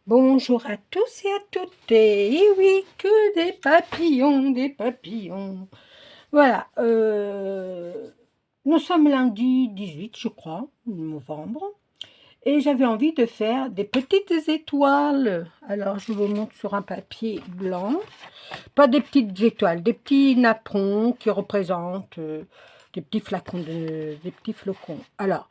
Bonjour à tous et à toutes. Et oui, que des papillons, des papillons. Voilà, nous sommes lundi 18, je crois, novembre. Et j'avais envie de faire des petites étoiles. Alors, je vous montre sur un papier blanc. Pas des petites étoiles, des petits napperons qui représentent des petits flacons, des petits flocons. Alors,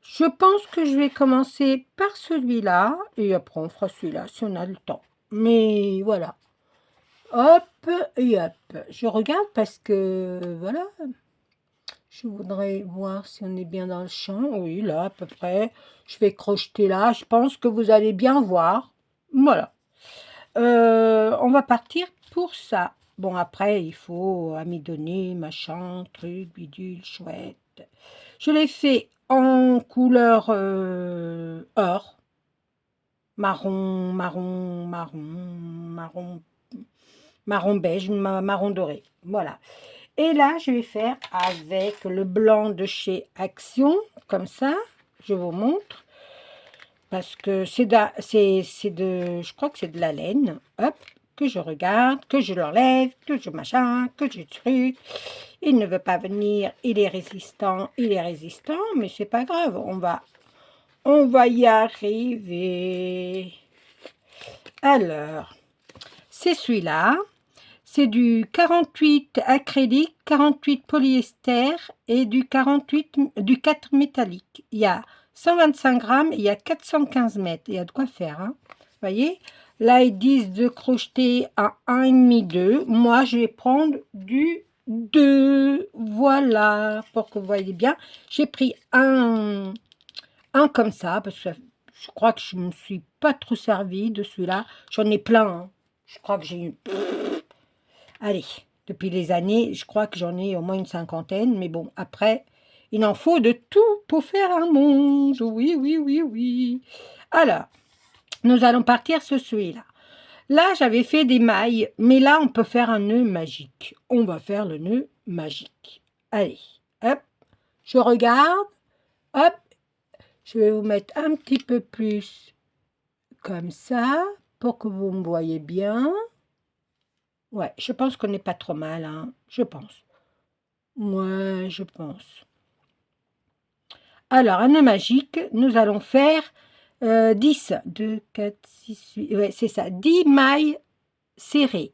je pense que je vais commencer par celui-là et après on fera celui-là si on a le temps. Mais voilà, hop et hop. Je regarde parce que voilà, je voudrais voir si on est bien dans le champ. Oui, là à peu près. Je vais crocheter là. Je pense que vous allez bien voir. Voilà. On va partir pour ça. Bon, après, il faut amidonner, machin, truc, bidule, chouette. Je l'ai fait en couleur or, marron beige, marron doré. Voilà. Et là, je vais faire avec le blanc de chez Action, comme ça. Je vous montre. Parce que je crois que c'est de la laine. Hop, que je regarde, que je l'enlève, que je machin, que je truc. Il ne veut pas venir, il est résistant, mais c'est pas grave, on va y arriver. Alors, c'est celui-là. C'est du 48 acrylique, 48 polyester et du 4 métallique. Il y a 125 grammes et il y a 415 mètres. Il y a de quoi faire, hein. Vous voyez? Là, ils disent de crocheter à 1,5, 2. Moi, je vais prendre du 2. Voilà, pour que vous voyez bien. J'ai pris un comme ça, parce que je crois que je ne me suis pas trop servi de celui-là. J'en ai plein, hein. Je crois que j'ai eu... Allez, depuis les années, je crois que j'en ai au moins une cinquantaine, mais bon, après, il en faut de tout pour faire un monde. Oui, oui, oui, oui. Alors, nous allons partir sur celui-là. Là, j'avais fait des mailles, mais là, on peut faire un nœud magique. On va faire le nœud magique. Allez, hop, je regarde, hop, je vais vous mettre un petit peu plus comme ça, pour que vous me voyez bien. Ouais, je pense qu'on n'est pas trop mal, hein, je pense. Ouais, je pense. Alors, un nœud magique, nous allons faire 10, 2, 4, 6, 8, ouais, c'est ça, 10 mailles serrées.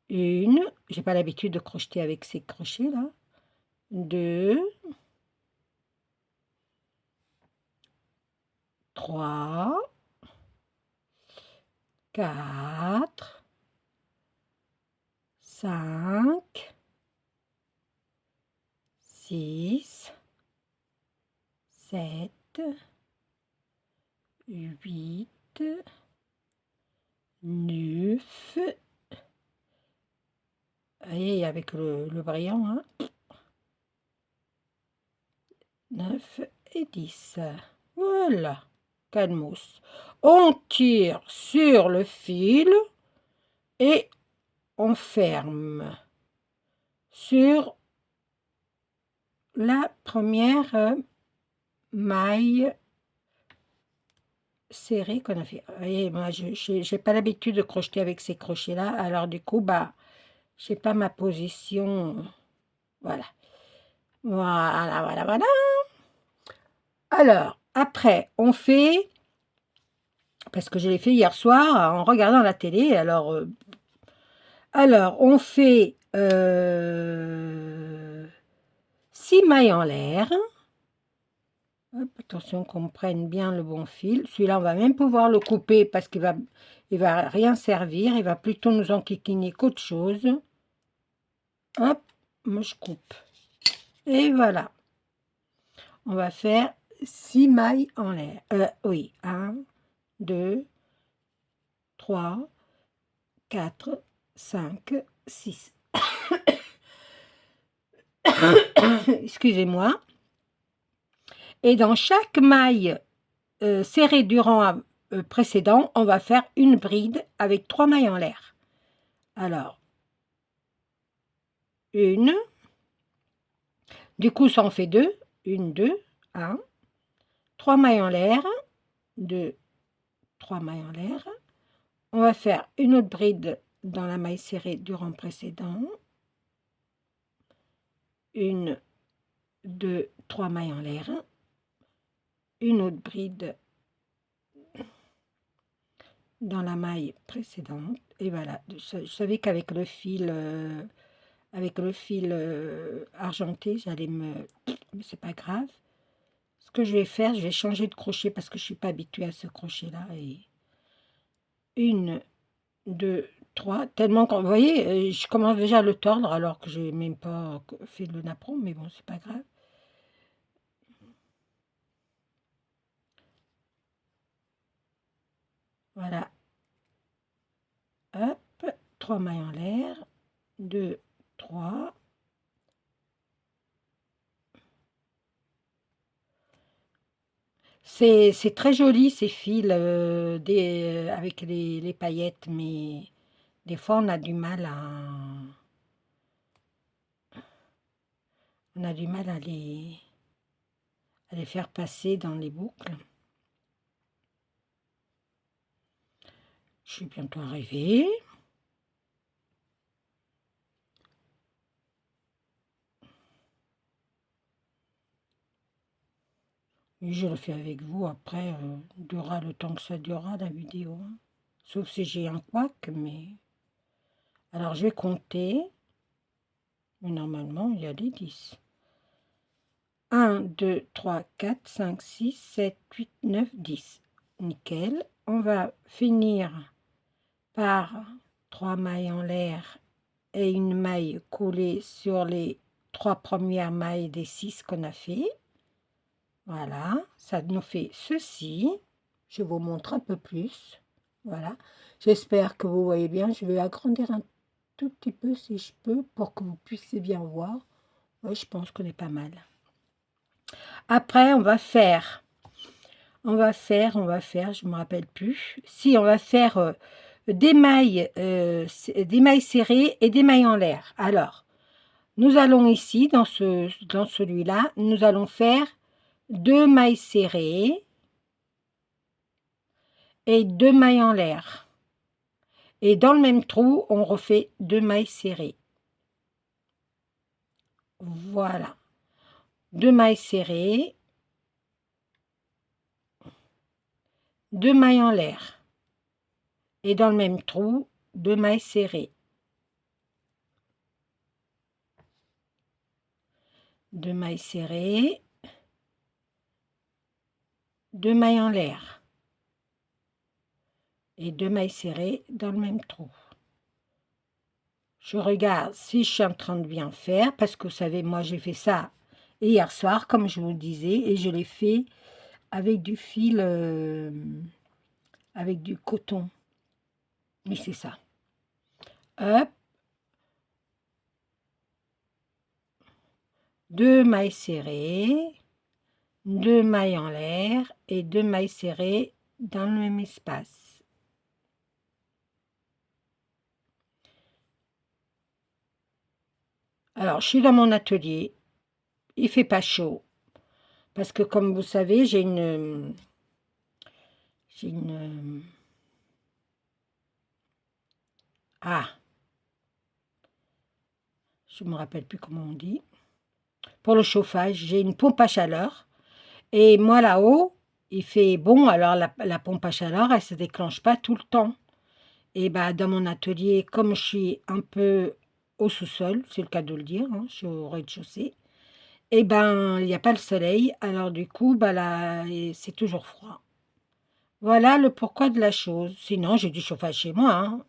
Une, j'ai pas l'habitude de crocheter avec ces crochets là. 2, 3, 4, 5, 6, 7, 8, 9, et avec le brillant, hein, 9 et 10. Voilà, calmos. On tire sur le fil et on ferme sur la première maille serrée qu'on a fait. Vous voyez, moi, je n'ai pas l'habitude de crocheter avec ces crochets-là, alors du coup, bah, je n'ai pas ma position. Voilà. Voilà, voilà, voilà. Alors, après, on fait, parce que je l'ai fait hier soir en regardant la télé, alors on fait 6 mailles en l'air. Hop, attention qu'on prenne bien le bon fil. Celui-là, on va même pouvoir le couper parce il va rien servir. Il va plutôt nous enquiquiner qu'autre chose. Hop, moi je coupe. Et voilà. On va faire 6 mailles en l'air. Oui, 1, 2, 3, 4, 5, 6. Excusez-moi. Et dans chaque maille serrée du rang précédent, on va faire une bride avec 3 mailles en l'air. Alors, une. Du coup, ça en fait 2. 1, 2, 1. 3 mailles en l'air. 2, 3 mailles en l'air. On va faire une autre bride dans la maille serrée du rang précédent. 1, 2, 3 mailles en l'air. Une autre bride dans la maille précédente. Et voilà, je savais qu'avec le fil argenté, j'allais me... Mais c'est pas grave. Ce que je vais faire, je vais changer de crochet parce que je suis pas habituée à ce crochet-là. Et 1, 2, 3. Tellement que, vous voyez, je commence déjà à le tordre alors que je n'ai même pas fait le napperon, mais bon, c'est pas grave. Voilà. Hop, 3 mailles en l'air. 2, 3. C'est très joli ces fils avec les paillettes, mais des fois on a du mal à les faire passer dans les boucles. Je suis bientôt arrivée. Et je le fais avec vous, après, durera le temps que ça durera la vidéo. Hein. Sauf si j'ai un couac, mais... Alors je vais compter. Mais normalement, il y a des 10. 1, 2, 3, 4, 5, 6, 7, 8, 9, 10. Nickel. On va finir par 3 mailles en l'air et une maille collée sur les 3 premières mailles des 6 qu'on a fait. Voilà, ça nous fait ceci. Je vous montre un peu plus. Voilà, j'espère que vous voyez bien. Je vais agrandir un tout petit peu si je peux pour que vous puissiez bien voir. Oui, je pense qu'on est pas mal. Après, on va faire, je ne me rappelle plus. Si, on va faire des mailles serrées et des mailles en l'air. Alors, nous allons ici, dans celui-là, nous allons faire 2 mailles serrées et 2 mailles en l'air. Et dans le même trou, on refait 2 mailles serrées. Voilà. 2 mailles serrées, 2 mailles en l'air. Et dans le même trou, 2 mailles serrées. 2 mailles serrées, 2 mailles en l'air. Et 2 mailles serrées dans le même trou. Je regarde si je suis en train de bien faire, parce que vous savez, moi j'ai fait ça hier soir, comme je vous le disais, et je l'ai fait avec du fil, avec du coton. Mais c'est ça. Hop. 2 mailles serrées, 2 mailles en l'air et 2 mailles serrées dans le même espace. Alors, je suis dans mon atelier. Il fait pas chaud. Parce que, comme vous savez, j'ai une... Ah, je ne me rappelle plus comment on dit. Pour le chauffage, j'ai une pompe à chaleur. Et moi, là-haut, il fait bon. Alors, la pompe à chaleur, elle ne se déclenche pas tout le temps. Et bah, dans mon atelier, comme je suis un peu au sous-sol, c'est le cas de le dire, hein, je suis au rez-de-chaussée, et ben, il n'y a pas le soleil. Alors, du coup, bah, là, c'est toujours froid. Voilà le pourquoi de la chose. Sinon, j'ai du chauffage chez moi. Hein.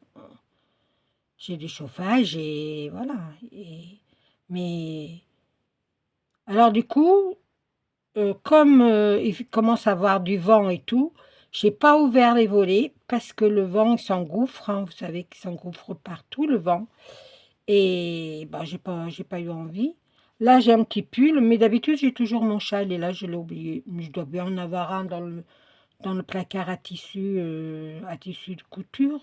J'ai du chauffage et voilà. Mais alors du coup, comme il commence à avoir du vent et tout, j'ai pas ouvert les volets parce que le vent il s'engouffre. Hein, vous savez qu'il s'engouffre partout le vent. Et bah, j'ai pas eu envie. Là, j'ai un petit pull, mais d'habitude, j'ai toujours mon châle et là, je l'ai oublié. Mais je dois bien en avoir un dans le placard à tissu de couture.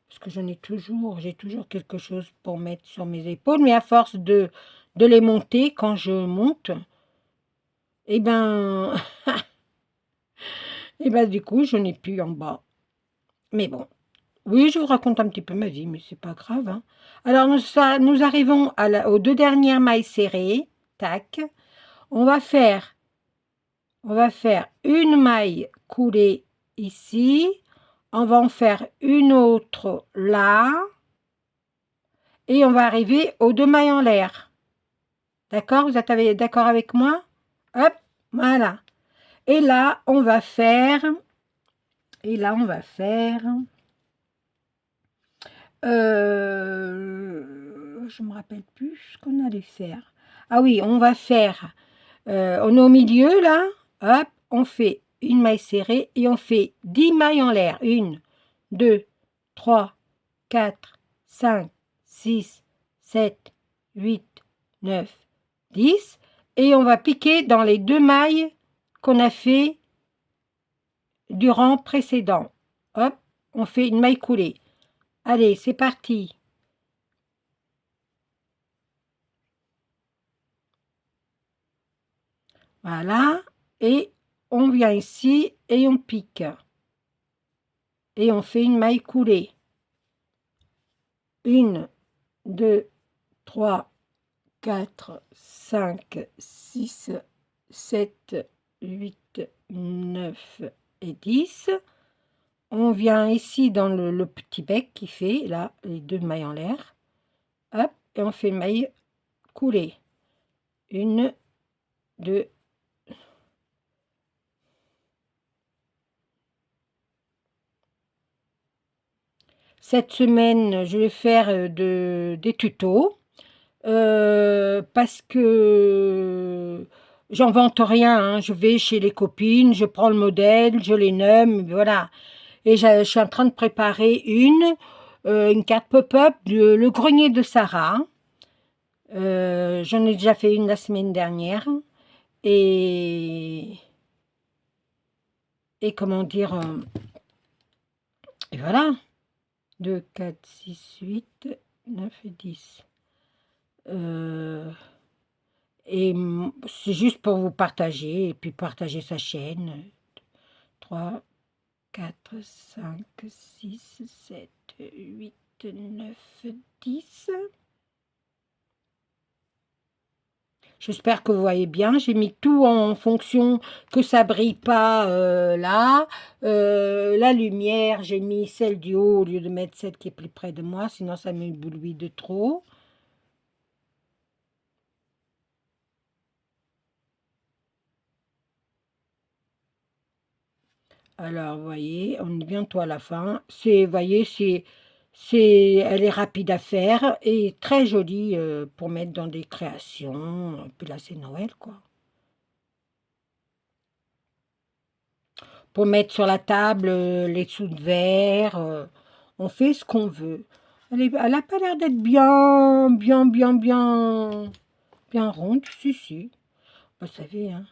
Parce que j'ai toujours quelque chose pour mettre sur mes épaules. Mais à force de les monter, quand je monte, et ben, et ben du coup, je n'ai plus en bas. Mais bon, oui, je vous raconte un petit peu ma vie, mais c'est pas grave, hein. Alors, nous arrivons aux deux dernières mailles serrées. Tac. On va faire une maille coulée ici. On va en faire une autre là. Et on va arriver aux deux mailles en l'air. D'accord? Vous êtes d'accord avec moi? Hop, voilà. Et là, on va faire... je me rappelle plus ce qu'on allait faire. Ah oui, on va faire... on est au milieu, là. Hop, on fait une maille serrée et on fait 10 mailles en l'air. 1, 2, 3, 4, 5, 6, 7, 8, 9, 10. Et on va piquer dans les deux mailles qu'on a fait du rang précédent. Hop, on fait une maille coulée. Allez, c'est parti. Voilà. Et on vient ici et on pique. Et on fait une maille coulée. 1, 2, 3, 4, 5, 6, 7, 8, 9 et 10. On vient ici dans le petit bec qui fait, là, les deux mailles en l'air. Hop, et on fait une maille coulée. 1, 2, cette semaine, je vais faire des tutos parce que j'en vante rien, hein. Je vais chez les copines, je prends le modèle, je les nomme, voilà. Et je suis en train de préparer une carte pop-up de Le Grenier de Sarah. J'en ai déjà fait une la semaine dernière. Et, et comment dire, et voilà. 2, 4, 6, 8, 9 et 10. Et c'est juste pour vous partager, et puis partager sa chaîne. 3, 4, 5, 6, 7, 8, 9, 10. J'espère que vous voyez bien. J'ai mis tout en fonction que ça brille pas là. La lumière, j'ai mis celle du haut au lieu de mettre celle qui est plus près de moi. Sinon, ça m'éblouit de trop. Alors, vous voyez, on est bientôt à la fin. Vous voyez, elle est rapide à faire et très jolie pour mettre dans des créations. Puis là, c'est Noël, quoi. Pour mettre sur la table les dessous de verre. On fait ce qu'on veut. Elle n'a pas l'air d'être bien ronde. Si, si. Vous savez, hein,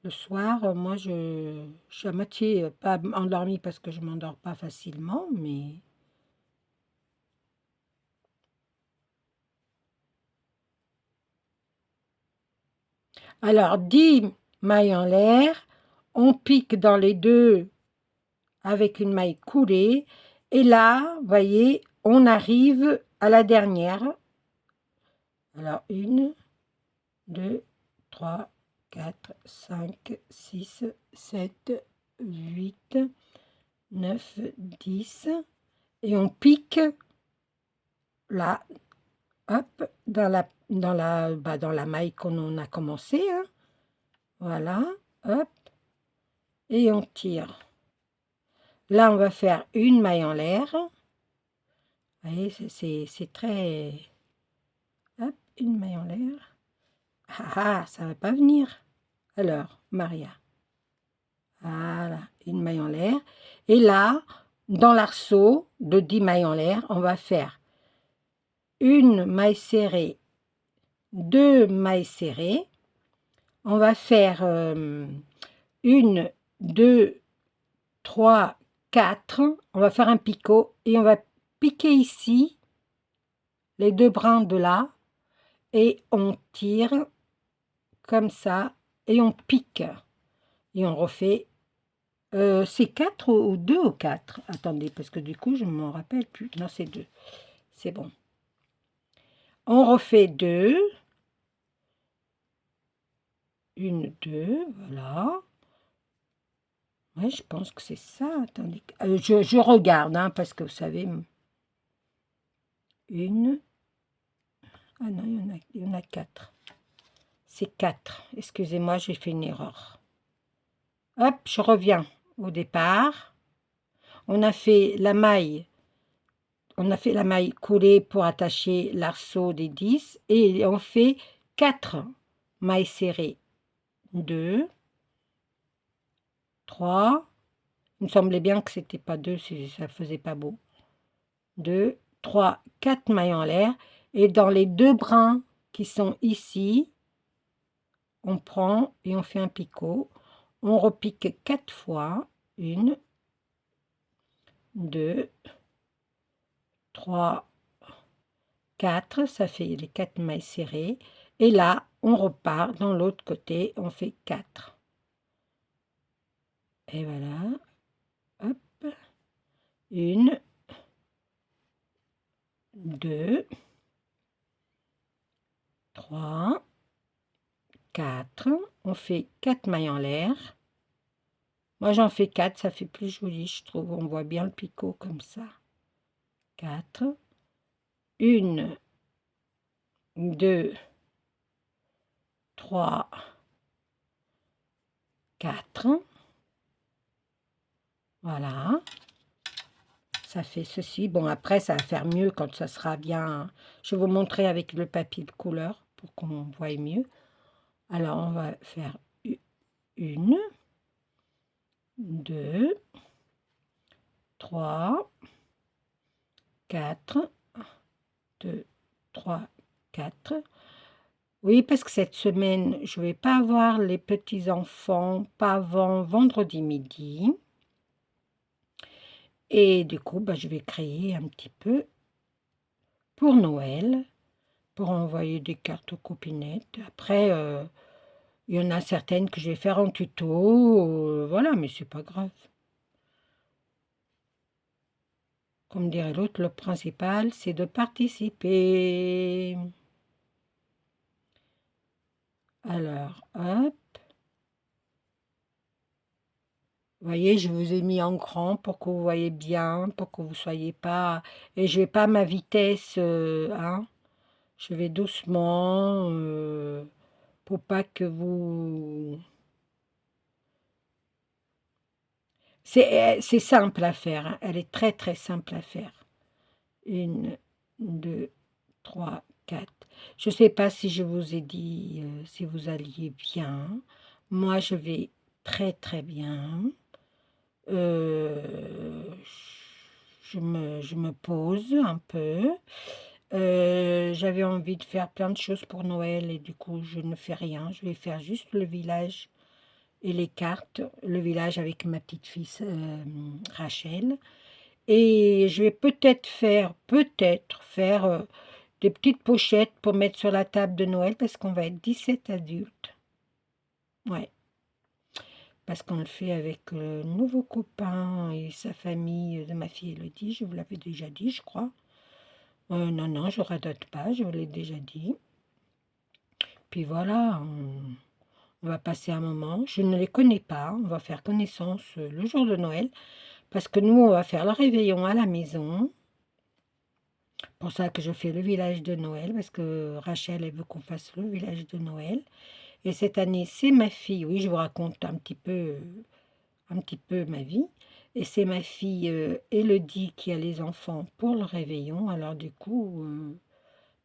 le soir, moi, je suis à moitié pas endormie parce que je ne m'endors pas facilement, mais... Alors, 10 mailles en l'air, on pique dans les deux avec une maille coulée. Et là, vous voyez, on arrive à la dernière. Alors, 1, 2, 3, 4, 5, 6, 7, 8, 9, 10. Et on pique là, hop, dans la maille qu'on a commencé, hein. Voilà, hop, et on tire. Là, on va faire une maille en l'air. Vous voyez, c'est très... Hop, une maille en l'air. Ah, ça va pas venir. Alors, Maria. Voilà, une maille en l'air. Et là, dans l'arceau de 10 mailles en l'air, on va faire une maille serrée, deux mailles serrées. On va faire une, deux, trois, quatre. On va faire un picot et on va piquer ici les deux brins de là et on tire comme ça et on pique et on refait C'est 4 ou 2 ou 4? Attendez, parce que du coup, je ne m'en rappelle plus. Non, c'est 2. C'est bon. On refait 2. 1, 2, voilà. Ouais, je pense que c'est ça. Attendez. Je regarde, hein, parce que vous savez... Une... Ah non, il y en a 4. C'est 4. Excusez-moi, j'ai fait une erreur. Hop, je reviens au départ. On a fait la maille. On a fait la maille coulée pour attacher l'arceau des 10. Et on fait 4 mailles serrées. 2, 3. Il me semblait bien que c'était pas 2, si ça faisait pas beau. 2, 3, 4 mailles en l'air. Et dans les 2 brins qui sont ici, on prend et on fait un picot. On repique 4 fois. 1, 2, 3, 4. Ça fait les 4 mailles serrées. Et là, on repart dans l'autre côté. On fait 4. Et voilà. Hop. 1, 2, 3, 4. On fait 4 mailles en l'air. Moi, j'en fais 4, ça fait plus joli, je trouve. On voit bien le picot comme ça. 4. 1, 2, 3, 4. Voilà. Ça fait ceci. Bon, après, ça va faire mieux quand ça sera bien. Je vais vous montrer avec le papier de couleur pour qu'on voie mieux. Alors, on va faire 1, 2, 3, 4, 2, 3, 4. Oui, parce que cette semaine, je ne vais pas avoir les petits-enfants, pas avant vendredi midi. Et du coup, je vais créer un petit peu pour Noël, pour envoyer des cartes aux copinettes. Après, il y en a certaines que je vais faire en tuto, voilà, mais c'est pas grave. Comme dirait l'autre, le principal, c'est de participer. Alors, hop. Vous voyez, je vous ai mis en grand pour que vous voyez bien, pour que vous soyez pas... Et je vais pas à ma vitesse, hein. Je vais doucement, pour pas que vous... C'est simple à faire, hein. Elle est très très simple à faire. 1, 2, 3, 4. Je ne sais pas si je vous ai dit si vous alliez bien. Moi, je vais très très bien. Je me pose un peu. J'avais envie de faire plein de choses pour Noël et du coup, je ne fais rien. Je vais faire juste le village et les cartes. Le village avec ma petite fille Rachel. Et je vais peut-être faire des petites pochettes pour mettre sur la table de Noël parce qu'on va être 17 adultes. Ouais. Parce qu'on le fait avec le nouveau copain et sa famille de ma fille Elodie. Je vous l'avais déjà dit, je crois. Non, je ne radote pas, je vous l'ai déjà dit. Puis voilà, on va passer un moment. Je ne les connais pas, on va faire connaissance le jour de Noël. Parce que nous, on va faire le réveillon à la maison. Pour ça que je fais le village de Noël, parce que Rachel, elle veut qu'on fasse le village de Noël. Et cette année, c'est ma fille. Oui, je vous raconte un petit peu ma vie. Et c'est ma fille Elodie qui a les enfants pour le réveillon. Alors du coup,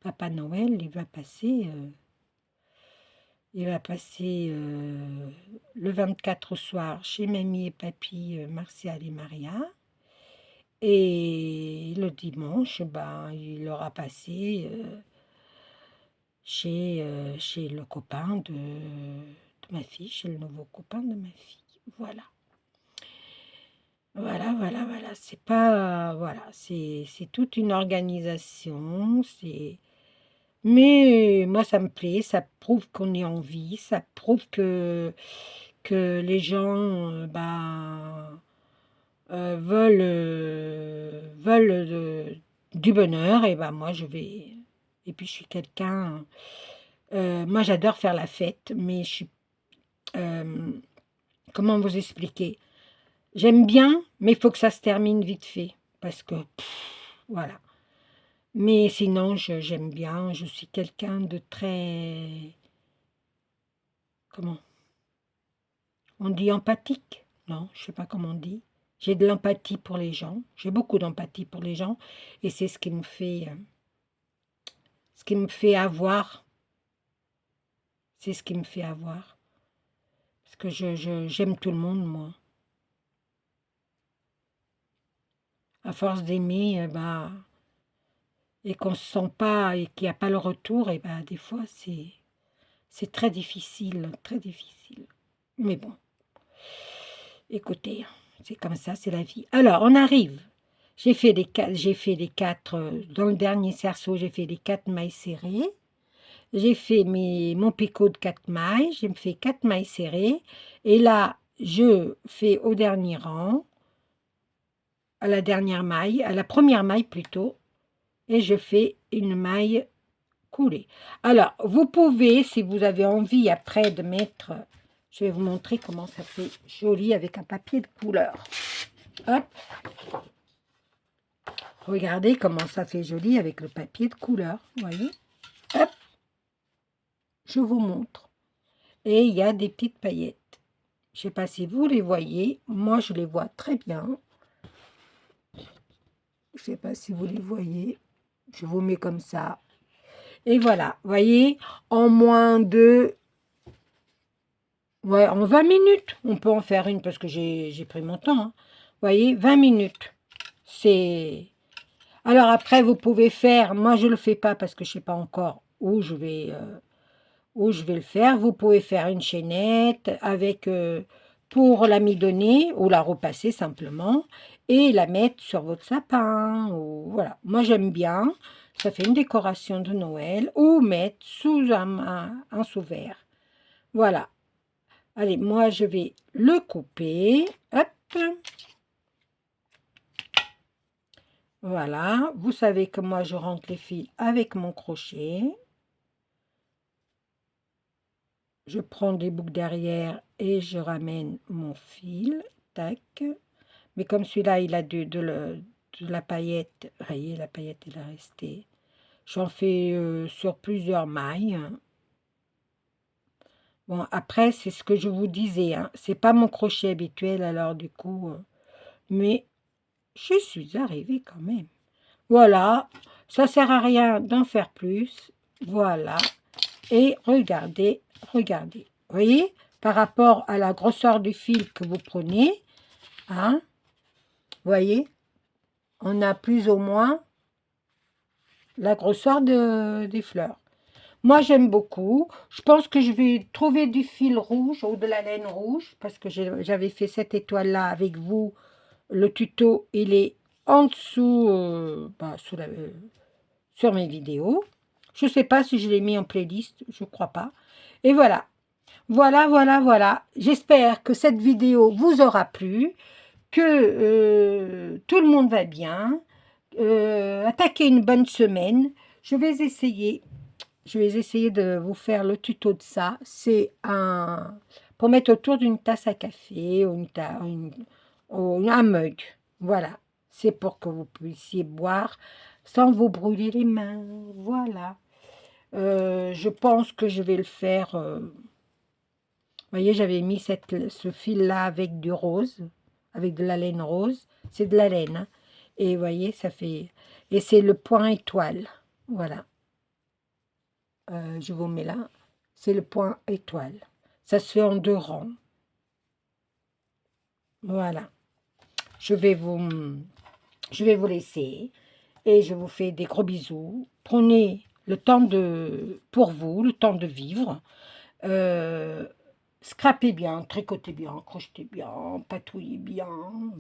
Papa Noël, il va passer le 24 au soir chez mamie et papy, Martial et Maria. Et le dimanche, il aura passé chez le copain de ma fille, chez le nouveau copain de ma fille. Voilà. Voilà. C'est pas... Voilà, c'est toute une organisation. Mais moi, ça me plaît. Ça prouve qu'on est en vie. Ça prouve que que les gens veulent, du bonheur, et ben moi je vais. Et puis je suis quelqu'un. Moi j'adore faire la fête, mais je suis. euh, comment vous expliquer? J'aime bien, mais il faut que ça se termine vite fait. Parce que, voilà. Mais sinon, j'aime bien. Je suis quelqu'un de très. Comment? On dit empathique? Non, je sais pas comment on dit. J'ai de l'empathie pour les gens. J'ai beaucoup d'empathie pour les gens. Et c'est ce qui me fait avoir. C'est ce qui me fait avoir. Parce que j'aime tout le monde, moi. À force d'aimer, et qu'on ne se sent pas, et qu'il n'y a pas le retour, et des fois, c'est très difficile, très difficile. Mais bon, écoutez, c'est comme ça, c'est la vie. Alors, on arrive. J'ai fait les quatre, dans le dernier cerceau, j'ai fait les 4 mailles serrées. J'ai fait mon picot de 4 mailles, j'ai fait 4 mailles serrées. Et là, je fais au dernier rang, à la dernière maille, à la première maille plutôt, et je fais une maille coulée. Alors, vous pouvez, si vous avez envie après de mettre, je vais vous montrer comment ça fait joli avec un papier de couleur. Hop, regardez comment ça fait joli avec le papier de couleur, vous voyez. Hop, je vous montre. Et il y a des petites paillettes. Je ne sais pas si vous les voyez, moi je les vois très bien. Je ne sais pas si vous les voyez, je vous mets comme ça. Et voilà, vous voyez, en moins de... Ouais, en 20 minutes, on peut en faire une parce que j'ai pris mon temps. Hein. Vous voyez, 20 minutes. C'est... Alors après, vous pouvez faire... Moi, je ne le fais pas parce que je ne sais pas encore où je vais le faire. Vous pouvez faire une chaînette avec... pour l'amidonner ou la repasser simplement et la mettre sur votre sapin. Ou, voilà. Moi, j'aime bien. Ça fait une décoration de Noël ou mettre sous un sous-verre. Voilà. Allez, moi, je vais le couper. Hop. Voilà. Vous savez que moi, je rentre les fils avec mon crochet. Je prends des boucles derrière et je ramène mon fil. Tac. Mais comme celui-là, il a de la paillette. Vous voyez, la paillette, elle est restée. J'en fais sur plusieurs mailles. Bon, après, c'est ce que je vous disais. Hein. C'est pas mon crochet habituel, alors du coup... mais je suis arrivée quand même. Voilà. Ça sert à rien d'en faire plus. Voilà. Et regardez, regardez. Vous voyez, par rapport à la grosseur du fil que vous prenez, hein, vous voyez, on a plus ou moins la grosseur des fleurs. Moi, j'aime beaucoup. Je pense que je vais trouver du fil rouge ou de la laine rouge parce que j'avais fait cette étoile-là avec vous. Le tuto, il est en dessous, sur mes vidéos. Je ne sais pas si je l'ai mis en playlist, je ne crois pas. Et voilà. Voilà, voilà, voilà. J'espère que cette vidéo vous aura plu, que tout le monde va bien. Attaquer une bonne semaine. Je vais essayer de vous faire le tuto de ça. C'est pour mettre autour d'une tasse à café ou un mug. Voilà. C'est pour que vous puissiez boire sans vous brûler les mains. Voilà. Je pense que je vais le faire. Vous voyez, j'avais mis ce fil-là avec du rose, avec de la laine rose. C'est de la laine. Hein. Et vous voyez, ça fait... Et c'est le point étoile. Voilà. Je vous mets là. C'est le point étoile. Ça se fait en 2 rangs. Voilà. Je vais vous laisser. Et je vous fais des gros bisous. Prenez le temps pour vous, le temps de vivre. Scrapez bien, tricotez bien, crochetez bien, patouillez bien,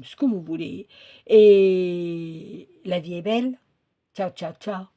ce que vous voulez. Et la vie est belle. Ciao, ciao, ciao.